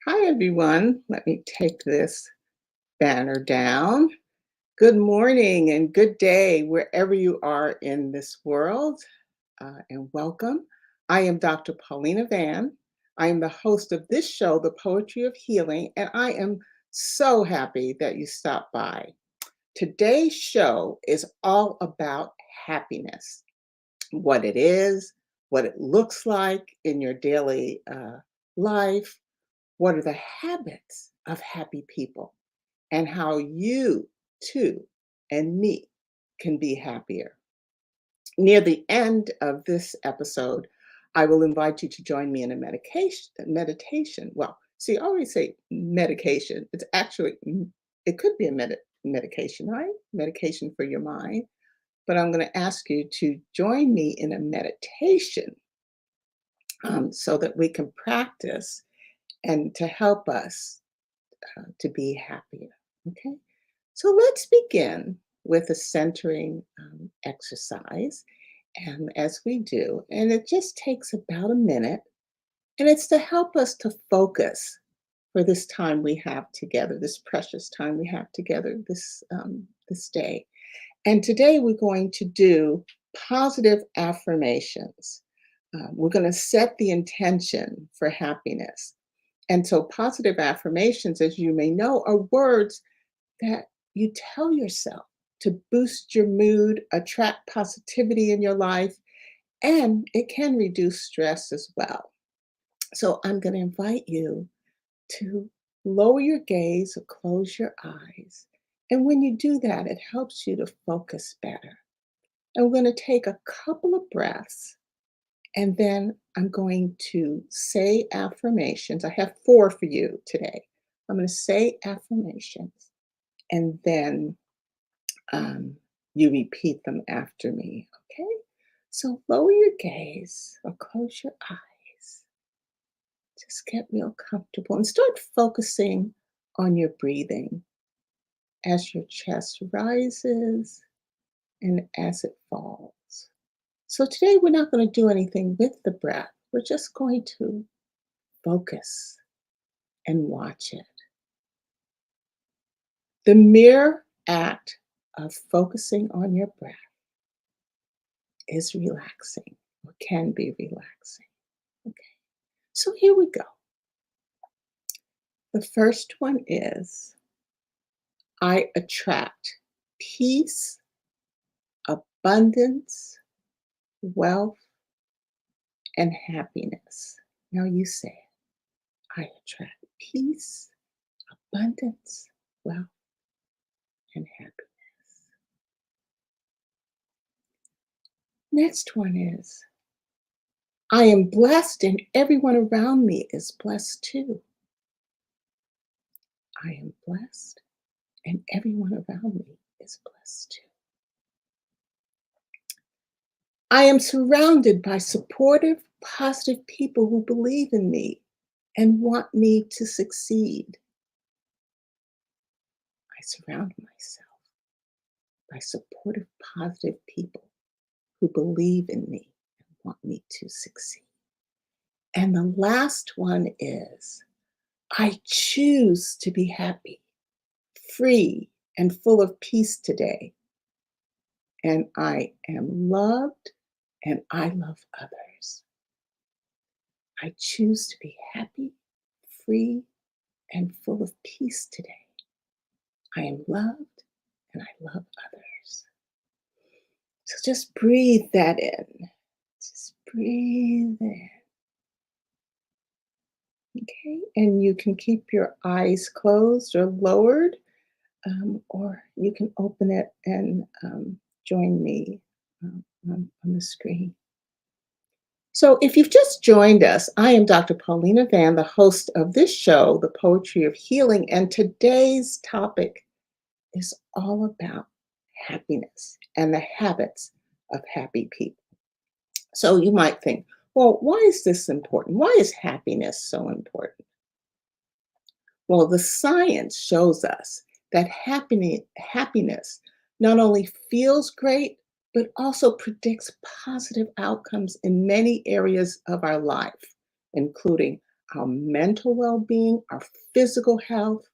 Hi, everyone. Let me take this banner down. Good morning and good day wherever you are in this world, and welcome. I am Dr. Paulina Van. I am the host of this show, The Poetry of Healing, and I am so happy that you stopped by. Today's show is all about happiness, what it is, what it looks like in your daily life, what are the habits of happy people, and how you too and me can be happier. Near the end of this episode, I will invite you to join me in a meditation. Well, see, I always say medication. It's actually it could be a medication, right? Medication for your mind. But I'm going to ask you to join me in a meditation so that we can practice and to help us to be happier. Okay, so let's begin with a centering exercise. And as we do, and it just takes about a minute, and it's to help us to focus for this time we have together, this precious time we have together this day. And today we're going to do positive affirmations. We're going to set the intention for happiness. And so, positive affirmations, as you may know, are words that you tell yourself to boost your mood, attract positivity in your life, and it can reduce stress as well. So, I'm going to invite you to lower your gaze or close your eyes. And when you do that, it helps you to focus better. And we're going to take a couple of breaths, and then I'm going to say affirmations. I have four for you today. I'm going to say affirmations, and then you repeat them after me, okay? So lower your gaze or close your eyes. Just get real comfortable and start focusing on your breathing as your chest rises and as it falls. So today we're not going to do anything with the breath. We're just going to focus and watch it. The mere act of focusing on your breath is relaxing or can be relaxing. Okay, so here we go. The first one is I attract peace, abundance, wealth, and happiness. Now you say it. I attract peace, abundance, wealth, and happiness. Next one is I am blessed and everyone around me is blessed too. I am blessed and everyone around me is blessed too. I am surrounded by supportive, positive people who believe in me and want me to succeed. I surround myself by supportive, positive people who believe in me and want me to succeed. And the last one is I choose to be happy, free, and full of peace today. And I am loved and I love others. I choose to be happy, free, and full of peace today. I am loved and I love others. So just breathe that in. Just breathe in. Okay. And you can keep your eyes closed or lowered, or you can open it and join me on the screen. So, if you've just joined us, I am Dr. Paulina Van, the host of this show, The Poetry of Healing, and today's topic is all about happiness and the habits of happy people. So, you might think, well, why is this important? Why is happiness so important? Well, the science shows us that happiness not only feels great, but also predicts positive outcomes in many areas of our life, including our mental well-being, our physical health,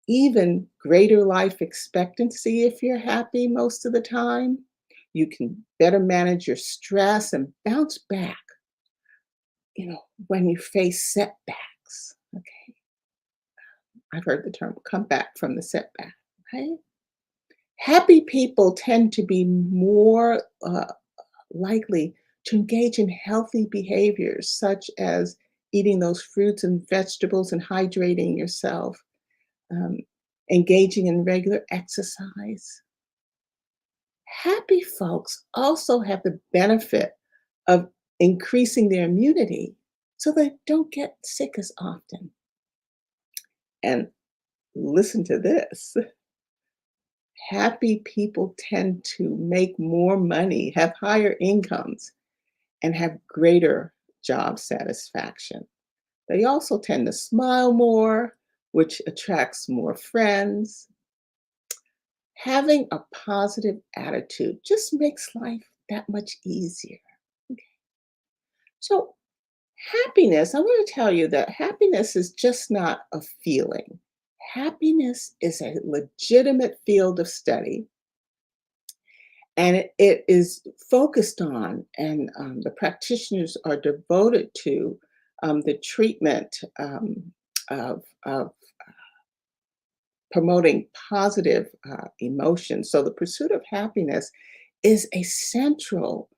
even greater life expectancy if you're happy most of the time. You can better manage your stress and bounce back, when you face setbacks. Okay. I've heard the term come back from the setback, right? Happy people tend to be more likely to engage in healthy behaviors such as eating those fruits and vegetables and hydrating yourself, um, engaging in regular exercise. Happy folks also have the benefit of increasing their immunity so they don't get sick as often. And listen to this, happy people tend to make more money, have higher incomes, and have greater job satisfaction. They also tend to smile more, which attracts more friends. Having a positive attitude just makes life that much easier. Okay. So, happiness, I want to tell you that happiness is just not a feeling. Happiness is a legitimate field of study, and it is focused on, and the practitioners are devoted to the treatment of promoting positive emotions. So, the pursuit of happiness is a central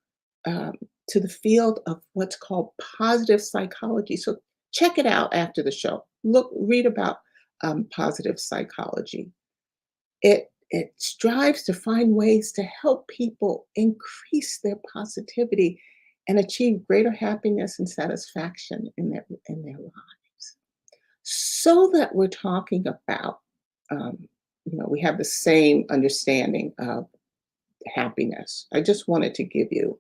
um, to the field of what's called positive psychology. So, check it out after the show. Read about positive psychology. It strives to find ways to help people increase their positivity and achieve greater happiness and satisfaction in their lives. So that we're talking about, we have the same understanding of happiness. I just wanted to give you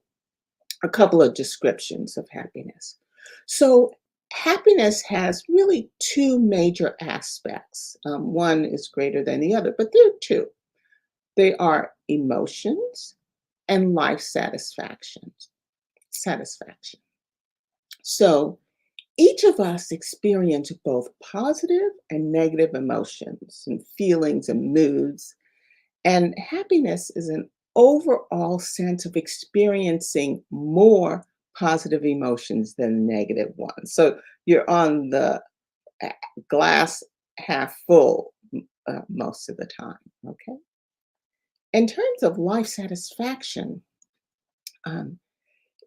a couple of descriptions of happiness. So, happiness has really two major aspects. One is greater than the other, but there are two. They are emotions and life satisfaction. Satisfaction. So, each of us experience both positive and negative emotions and feelings and moods. And happiness is an overall sense of experiencing more positive emotions than negative ones. So you're on the uh, glass half full most of the time. Okay. In terms of life satisfaction, um,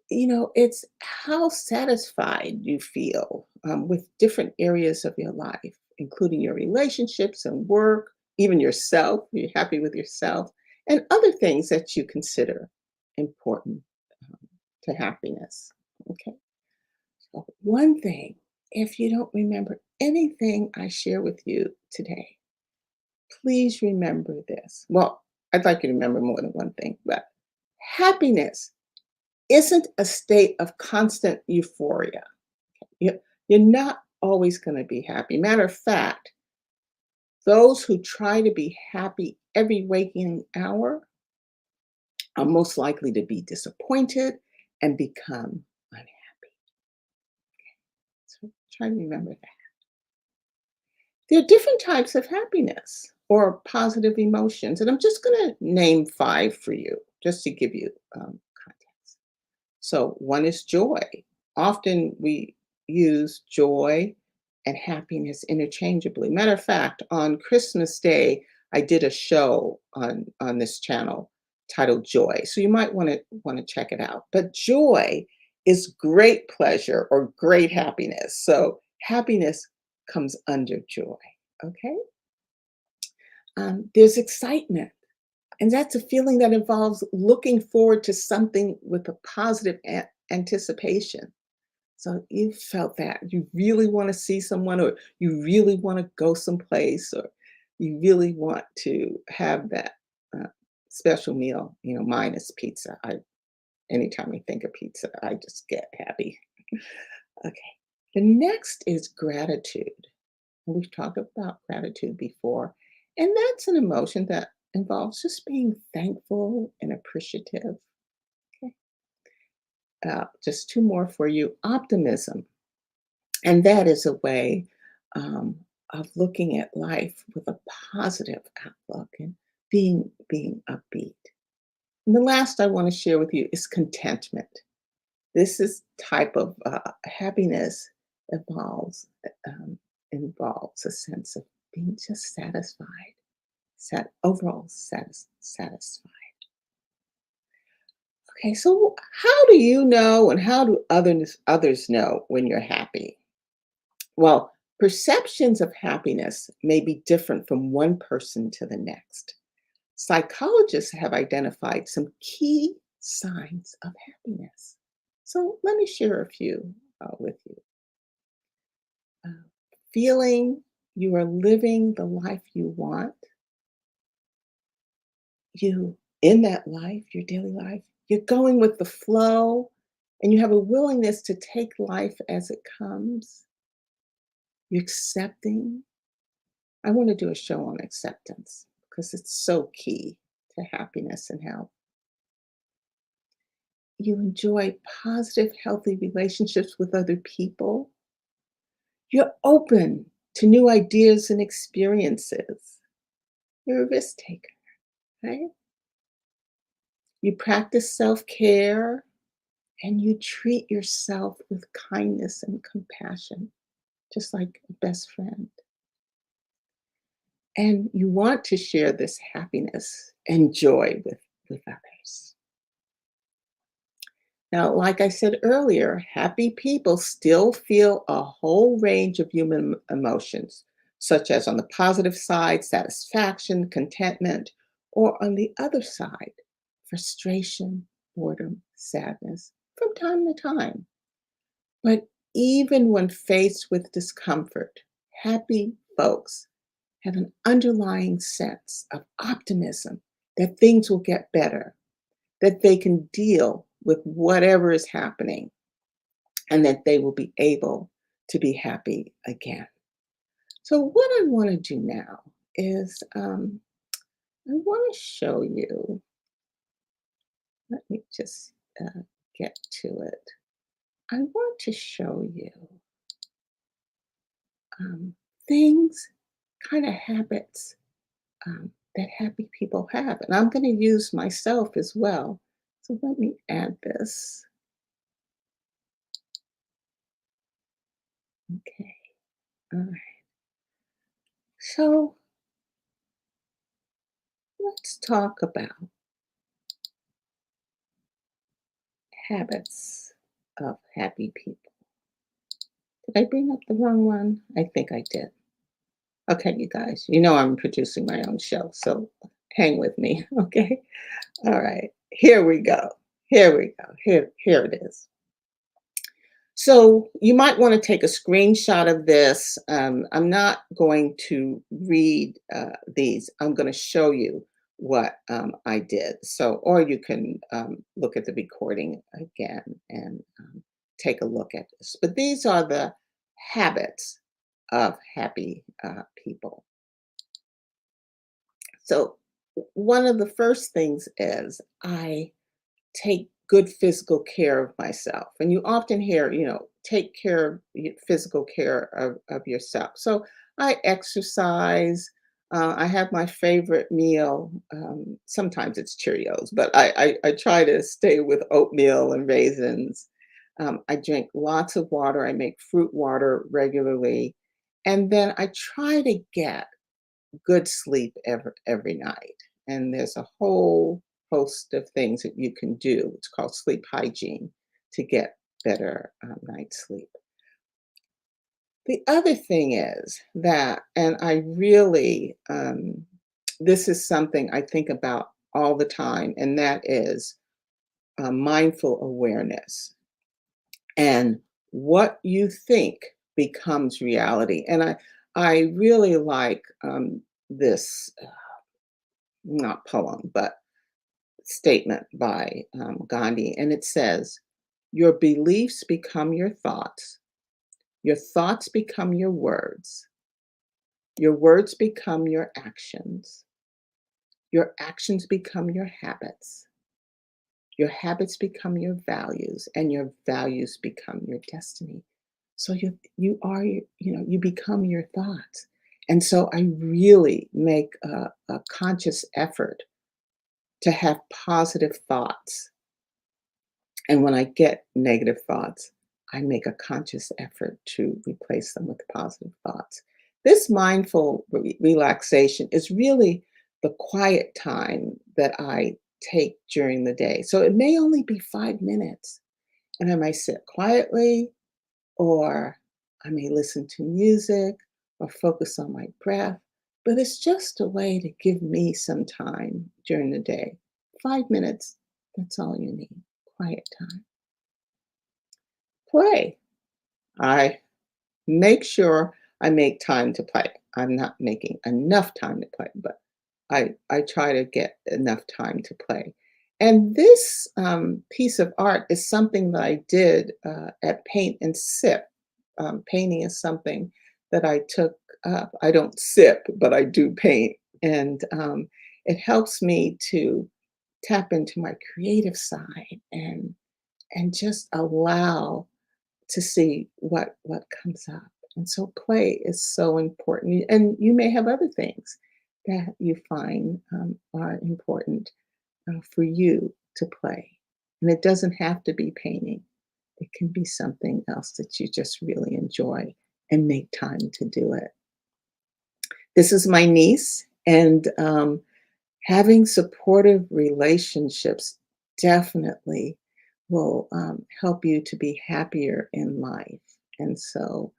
it's how satisfied you feel with different areas of your life, including your relationships and work, even yourself. You're happy with yourself, and other things that you consider important to happiness. Okay. So, one thing, if you don't remember anything I share with you today, please remember this. Well, I'd like you to remember more than one thing, but happiness isn't a state of constant euphoria. You- You're not always going to be happy. Matter of fact, those who try to be happy every waking hour are most likely to be disappointed and become unhappy. So try to remember that. There are different types of happiness or positive emotions, and I'm just going to name five for you just to give you context. So, one is joy. Often we use joy and happiness interchangeably. Matter of fact, on Christmas Day, I did a show on this channel titled Joy. So you might want to check it out. But joy is great pleasure or great happiness. So happiness comes under joy. Okay. There's excitement. And that's a feeling that involves looking forward to something with a positive anticipation. So you felt that you really want to see someone, or you really want to go someplace, or you really want to have that uh, special meal. Mine is pizza. Anytime I think of pizza, I just get happy. Okay. The next is gratitude. We've talked about gratitude before, and that's an emotion that involves just being thankful and appreciative. Okay. Just two more for you. Optimism. And that is a way um, of looking at life with a positive outlook and being upbeat. And the last I want to share with you is contentment. This is type of happiness evolves involves a sense of being just satisfied, overall satisfied. Okay, so how do you know, and how do others know when you're happy? Well, perceptions of happiness may be different from one person to the next. Psychologists have identified some key signs of happiness. So let me share a few with you. Uh, Feeling you are living the life you want, you in that life, your daily life, you're going with the flow, and you have a willingness to take life as it comes. You're accepting. I want to do a show on acceptance because it's so key to happiness and health. You enjoy positive, healthy relationships with other people. You're open to new ideas and experiences. You're a risk taker, right? You practice self care and you treat yourself with kindness and compassion, just like a best friend. And you want to share this happiness and joy with others. Now, like I said earlier, happy people still feel a whole range of human emotions, such as on the positive side, satisfaction, contentment, or on the other side, frustration, boredom, sadness, from time to time. But even when faced with discomfort, happy folks have an underlying sense of optimism that things will get better, that they can deal with whatever is happening, and that they will be able to be happy again. So, what I want to do now is I want to show you, let me just get to it. I want to show you um, things, kind of habits that happy people have. And I'm going to use myself as well. So, let me add this. Okay. All right. So, let's talk about habits of happy people. Did I bring up the wrong one? I think I did. Okay, you guys, you know I'm producing my own show, so hang with me, okay? All right, here we go. Here we go. Here it is. So you might want to take a screenshot of this. I'm not going to read these. I'm going to show you what I did. So, or you can look at the recording again and take a look at this. But these are the habits of happy people. So, one of the first things is I take good physical care of myself. And you often hear, take care of physical care of yourself. So I exercise. I have my favorite meal. Sometimes it's Cheerios, but I try to stay with oatmeal and raisins. I drink lots of water. I make fruit water regularly. And then I try to get good sleep every night. And there's a whole host of things that you can do. It's called sleep hygiene to get better night's sleep. The other thing is that, and I really, this is something I think about all the time, and that is mindful awareness. And what you think becomes reality. And I really like this, not poem, but statement by Gandhi. And it says, your beliefs become your thoughts become your words become your actions become your habits become your values, and your values become your destiny. So you are you become your thoughts. And so I really make a conscious effort to have positive thoughts. And when I get negative thoughts, I make a conscious effort to replace them with positive thoughts. This mindful relaxation is really the quiet time that I take during the day. So it may only be 5 minutes, and I might sit quietly, or I may listen to music or focus on my breath. But it's just a way to give me some time during the day. 5 minutes, that's all you need. Quiet time. Play. I make sure I make time to play. I'm not making enough time to play, but I try to get enough time to play. And this piece of art is something that I did at Paint and Sip. Painting is something that I took up. I don't sip, but I do paint, and it helps me to tap into my creative side and just allow to see what comes up. And so play is so important. And you may have other things that you find are important for you to play. And it doesn't have to be painting. It can be something else that you just really enjoy and make time to do it. This is my niece, and having supportive relationships definitely will help you to be happier in life. And so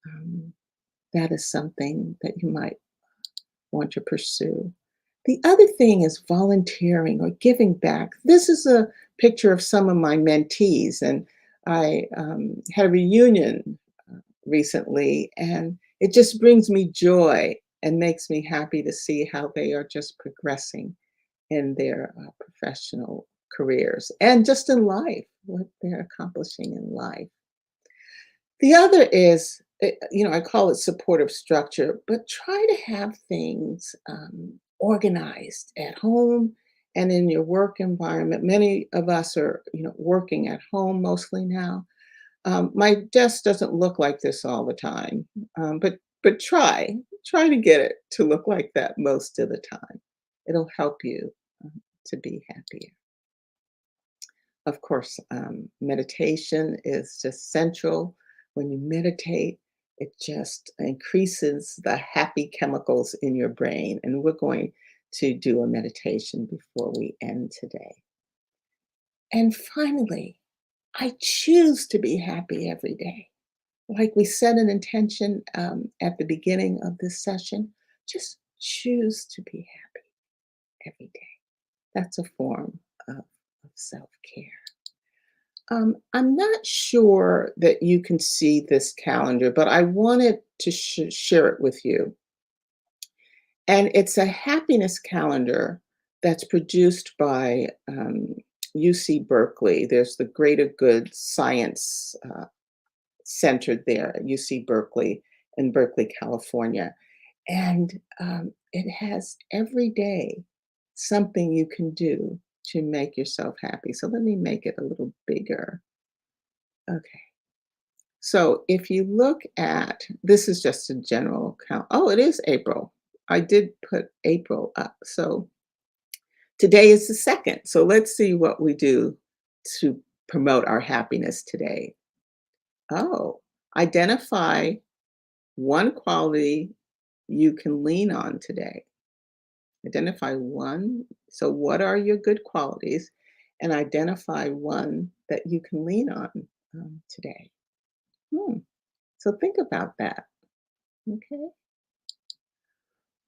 um, that is something that you might want to pursue. The other thing is volunteering or giving back. This is a picture of some of my mentees, and I had a reunion recently, and it just brings me joy and makes me happy to see how they are just progressing in their professional careers and just in life, what they're accomplishing in life. The other is, I call it supportive structure, but try to have things organized at home and in your work environment. Many of us are, working at home mostly now. My desk doesn't look like this all the time, but try to get it to look like that most of the time. It'll help you to be happier. Of course, meditation is just central. When you meditate, it just increases the happy chemicals in your brain. And we're going to do a meditation before we end today. And finally, I choose to be happy every day. Like we set an intention at the beginning of this session, just choose to be happy every day. That's a form of self care. I'm not sure that you can see this calendar, but I wanted to share it with you. And it's a happiness calendar that's produced by UC Berkeley. There's the Greater Good Science Center there at UC Berkeley in Berkeley, California. And it has every day something you can do to make yourself happy. So let me make it a little bigger. Okay. So if you look at this is just a general count. Oh, it is April. I did put April up. So today is the second. So let's see what we do to promote our happiness today. Oh, identify one quality you can lean on today. Identify one. So, what are your good qualities? And identify one that you can lean on today. Hmm. So, think about that. Okay.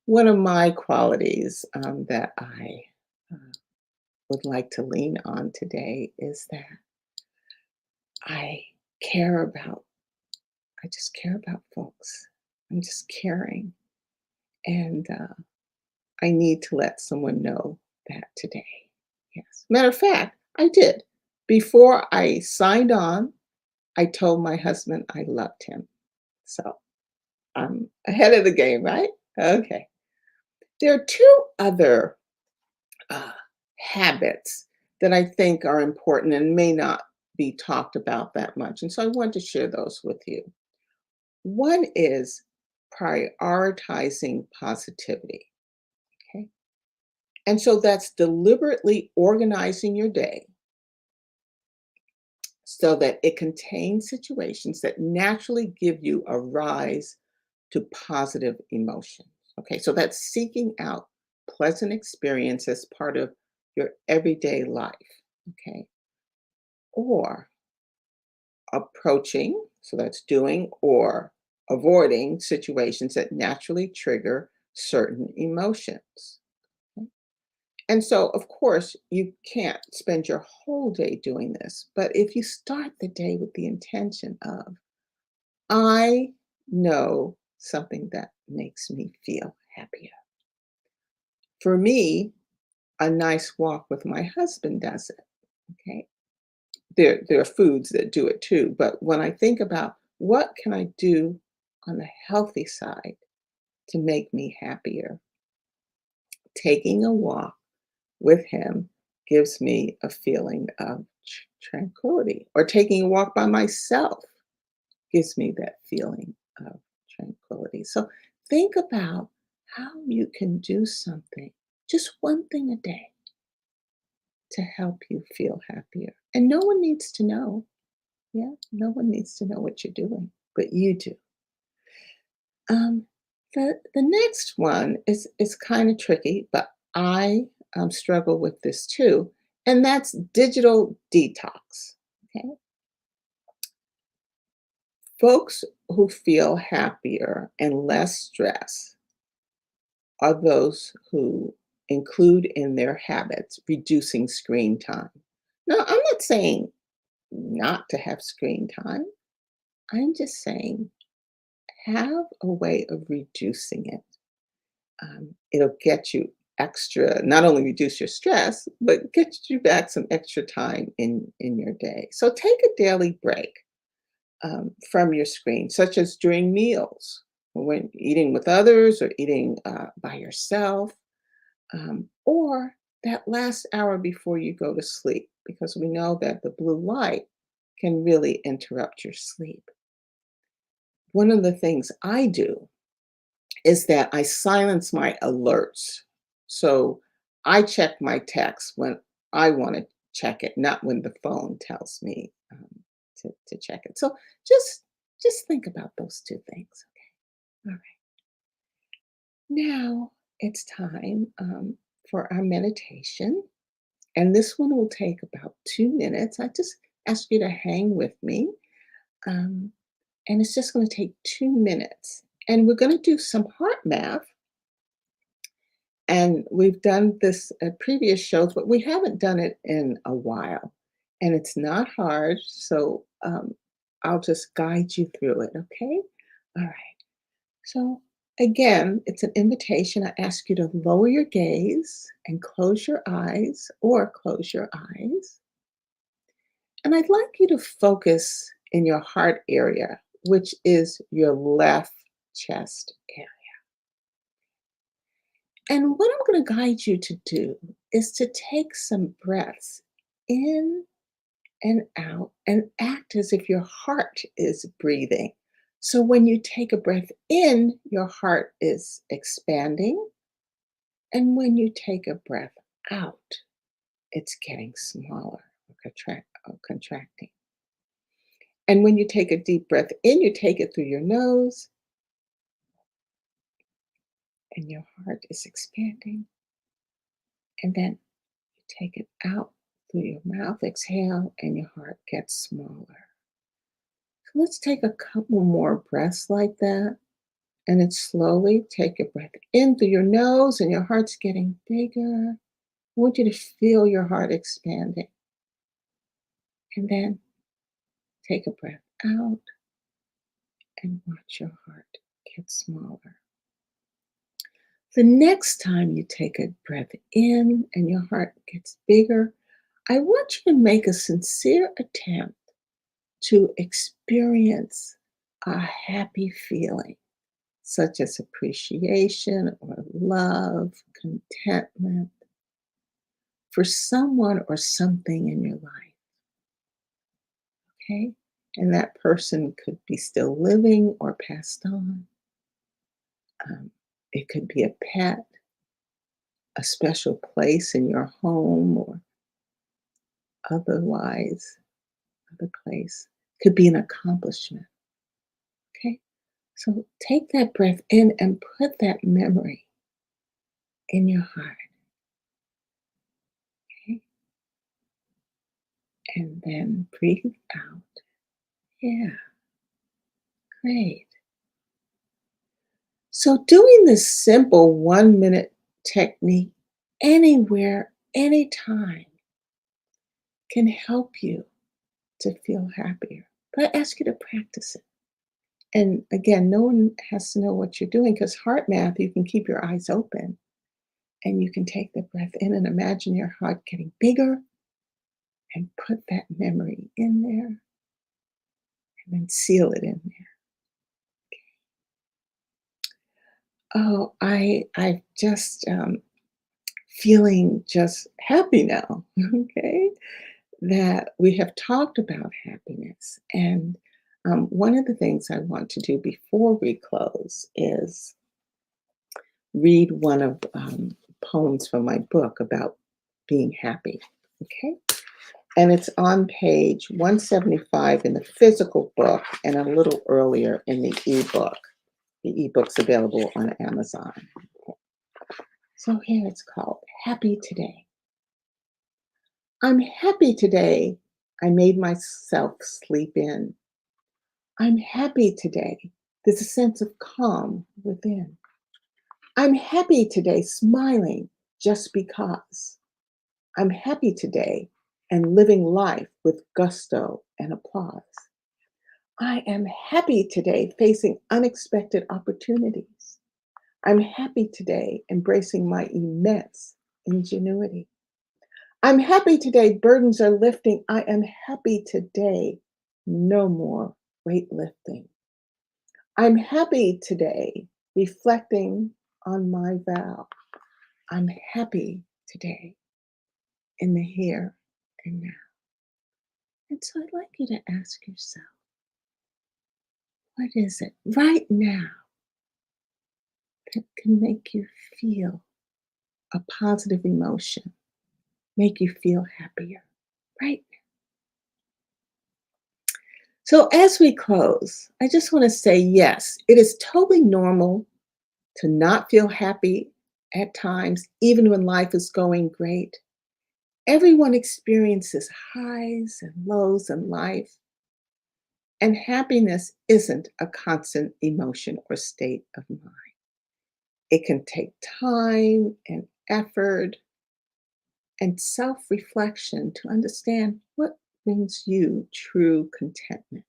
One of my qualities that I uh, would like to lean on today is that I care about, I just care about folks. I'm just caring. And I need to let someone know that today. Yes. Matter of fact, I did. Before I signed on, I told my husband I loved him. So I'm ahead of the game, right? Okay. There are two other uh, habits that I think are important and may not be talked about that much. And so I want to share those with you. One is prioritizing positivity. Okay. And so that's deliberately organizing your day so that it contains situations that naturally give you a rise to positive emotions. Okay, so that's seeking out pleasant experience as part of your everyday life. Okay, or approaching, so that's doing or avoiding situations that naturally trigger certain emotions. Okay? And so, of course, you can't spend your whole day doing this, but if you start the day with the intention of, I know something that makes me feel happier. For me, a nice walk with my husband does it. Okay. There are foods that do it too. But when I think about what can I do on the healthy side to make me happier, taking a walk with him gives me a feeling of tranquility, or taking a walk by myself gives me that feeling of tranquility. So think about how you can do something, just one thing a day, to help you feel happier. And no one needs to know. Yeah, no one needs to know what you're doing, but you do. Um, the next one is kind of tricky, but I struggle with this too, and that's digital detox. Okay, folks who feel happier and less stress are those who include in their habits reducing screen time. Now, I'm not saying not to have screen time. I'm just saying have a way of reducing it. It'll get you extra, not only reduce your stress, but get you back some extra time in your day. So take a daily break from your screen, such as during meals, when eating with others or eating by yourself, or that last hour before you go to sleep, because we know that the blue light can really interrupt your sleep. One of the things I do is that I silence my alerts. So I check my text when I want to check it, not when the phone tells me to check it. So just just think about those two things. Okay. All right. Now it's time for our meditation. And this one will take about 2 minutes. I just ask you to hang with me. Um, and it's just going to take 2 minutes. And we're going to do some heart math. And we've done this at previous shows, but we haven't done it in a while. And it's not hard. So I'll just guide you through it. Okay. All right. So again, it's an invitation. I ask you to lower your gaze and close your eyes, or close your eyes. And I'd like you to focus in your heart area, which is your left chest area. And what I'm going to guide you to do is to take some breaths in and out and act as if your heart is breathing. So when you take a breath in, your heart is expanding. And when you take a breath out, it's getting smaller or contracting. And when you take a deep breath in, you take it through your nose, and your heart is expanding. And then you take it out through your mouth, exhale, and your heart gets smaller. So let's take a couple more breaths like that. And then slowly take a breath in through your nose, and your heart's getting bigger. I want you to feel your heart expanding. And then take a breath out and watch your heart get smaller. The next time you take a breath in and your heart gets bigger, I want you to make a sincere attempt to experience a happy feeling, such as appreciation or love, contentment for someone or something in your life. Okay? And that person could be still living or passed on. It could be a pet, a special place in your home, or otherwise, other place. Could be an accomplishment. Okay. So take that breath in and put that memory in your heart. Okay. And then breathe out. Yeah, great. So, doing this simple 1 minute technique anywhere, anytime can help you to feel happier. But I ask you to practice it. And again, no one has to know what you're doing because heart math, you can keep your eyes open and you can take the breath in and imagine your heart getting bigger and put that memory in there and then seal it in there. Oh, I just feeling just happy now. Okay, that we have talked about happiness, and one of the things I want to do before we close is read one of poems from my book about being happy. Okay, and it's on page 175 in the physical book, and a little earlier in the ebook. The ebook's available on Amazon. So here it's called Happy Today. I'm happy today. I made myself sleep in. I'm happy today. There's a sense of calm within. I'm happy today, smiling just because. I'm happy today and living life with gusto and applause. I am happy today, facing unexpected opportunities. I'm happy today, embracing my immense ingenuity. I'm happy today, burdens are lifting. I am happy today, no more weightlifting. I'm happy today, reflecting on my vow. I'm happy today in the here and now. And so I'd like you to ask yourself, what is it right now that can make you feel a positive emotion, make you feel happier right now? So as we close, I just want to say yes, it is totally normal to not feel happy at times, even when life is going great. Everyone experiences highs and lows in life, and happiness isn't a constant emotion or state of mind. It can take time and effort and self reflection to understand what brings you true contentment,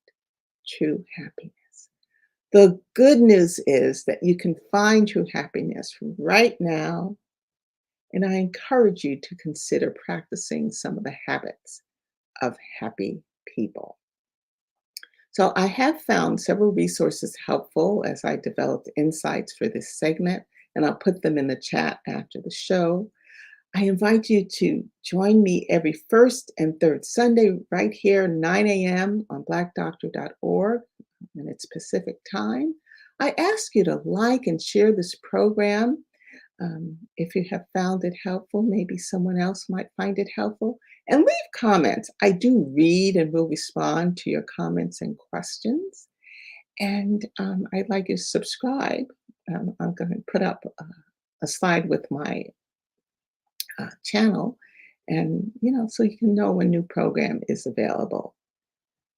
true happiness. The good news is that you can find true happiness right now, and I encourage you to consider practicing some of the habits of happy people. So, I have found several resources helpful as I developed insights for this segment, and I'll put them in the chat after the show. I invite you to join me every first and third Sunday right here, 9 a.m. on blackdoctor.org, and it's Pacific time. I ask you to like and share this program. If you have found it helpful, maybe someone else might find it helpful. And leave comments. I do read and will respond to your comments and questions. And I'd like you to subscribe. I'm going to put up a slide with my channel, and so you can know when new program is available.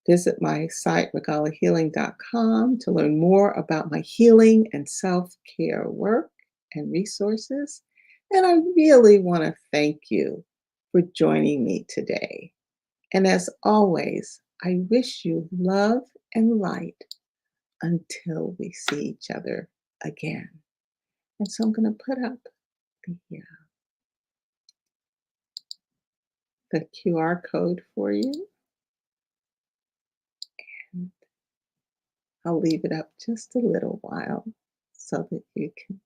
Visit my site regalahealing.com to learn more about my healing and self-care work and resources. And I really want to thank you for joining me today. And as always, I wish you love and light until we see each other again. And so I'm going to put up the QR code for you. And I'll leave it up just a little while so that you can